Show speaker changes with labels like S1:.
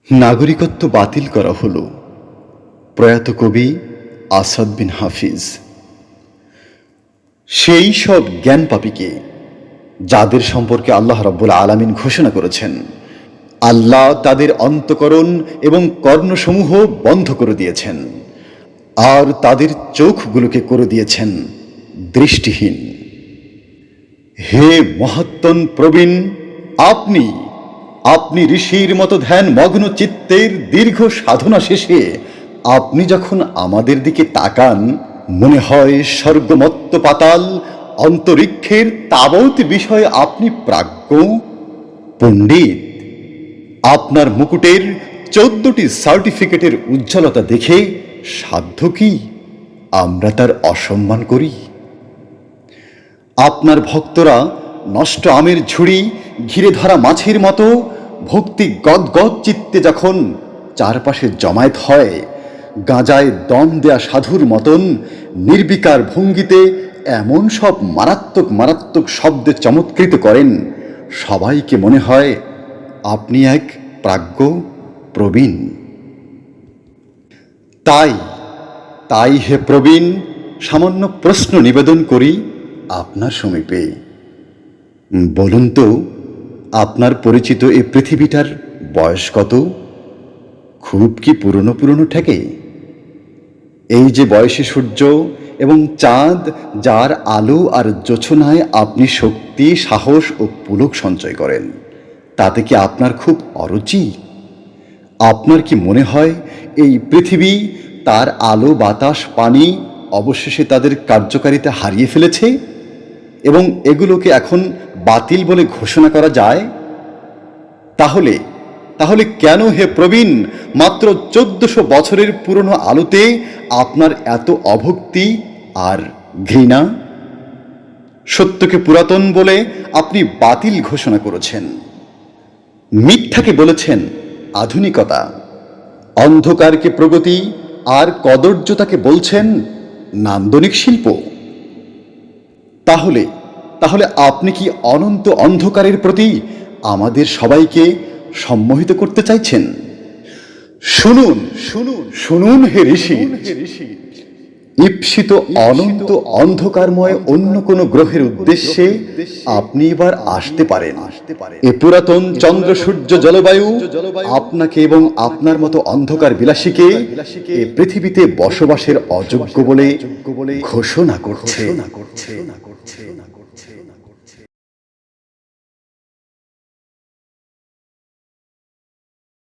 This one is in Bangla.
S1: নাগরিকত্ব বাতিল করা হলো। প্রয়াত কবি আসাদ বিন হাফিজ। সেই সব জ্ঞান পাপীকে যাদের সম্পর্কে আল্লাহ রাব্বুল আলামিন ঘোষণা করেছেন, আল্লাহ তাদের অন্তঃকরণ এবং কর্ণসমূহ বন্ধ করে দিয়েছেন, আর তাদের চোখগুলোকে করে দিয়েছেন দৃষ্টিহীন। হে মহাত্মন প্রবীণ, আপনি আপনি ঋষির মতো ধ্যান মগ্ন চিত্তের দীর্ঘ সাধনা শেষে আপনি যখন আমাদের দিকে তাকান, মনে হয় স্বর্গমত্ত পাতাল অন্তরিক্ষের তাবৎ বিষয়ে আপনি প্রাজ্ঞ পণ্ডিত। আপনার মুকুটের 14টি সার্টিফিকেটের উজ্জ্বলতা দেখে সাধ্য কি আমরা তার অসম্মান করি? আপনার ভক্তরা নষ্ট আমের ঝুড়ি ঘিরে ধরা মাছের মতো ভক্তি গদগদ চিত্তে যখন চারপাশে জমায়েত হয়, গাঁজায় দম দেয়া সাধুর মতন নির্বিকার ভঙ্গিতে এমন সব মারাত্মক মারাত্মক শব্দে চমৎকৃত করেন, সবাইকে মনে হয় আপনি এক প্রাজ্ঞ প্রবীণ। তাই তাই হে প্রবীণ, সামান্য প্রশ্ন নিবেদন করি আপনার সমীপে। বলুন তো, আপনার পরিচিত এই পৃথিবীটার বয়স কত? খুব কি পুরনো পুরনো ঠেকে? এই যে বয়সী সূর্য এবং চাঁদ, যার আলো আর জোছনায় আপনি শক্তি, সাহস ও পুলক সঞ্চয় করেন, তাতে কি আপনার খুব অরুচি? আপনার কি মনে হয় এই পৃথিবী, তার আলো, বাতাস, পানি অবশেষে তাদের কার্যকারিতা হারিয়ে ফেলেছে এবং এগুলোকে এখন বাতিল বলে ঘোষণা করা যায়? তাহলে তাহলে কেন হে প্রবীণ, মাত্র 1400 বছরের পুরনো আলোতে আপনার এত অভক্তি আর ঘৃণা? সত্যকে পুরাতন বলে আপনি বাতিল ঘোষণা করেছেন, মিথ্যাকে বলেছেন আধুনিকতা, অন্ধকারকে প্রগতি আর কদর্যতাকে বলছেন নান্দনিক শিল্প। তাহলে তাহলে আপনি কি অনন্ত অন্ধকারের প্রতি আমাদের সবাইকে সম্মোহিত করতে চাইছেন? শুনুন শুনুন শুনুন হে ঋষি, ঈপ্সিত অনন্ত অন্ধকারময় অন্য কোনো গ্রহের উদ্দেশ্যে আপনি এবার আসতে পারেন। এ পুরাতন চন্দ্র সূর্য জলবায়ু আপনাকে এবং আপনার মতো অন্ধকার বিলাসীকে এ পৃথিবীতে বসবাসের অযোগ্য বলে ঘোষণা করছে।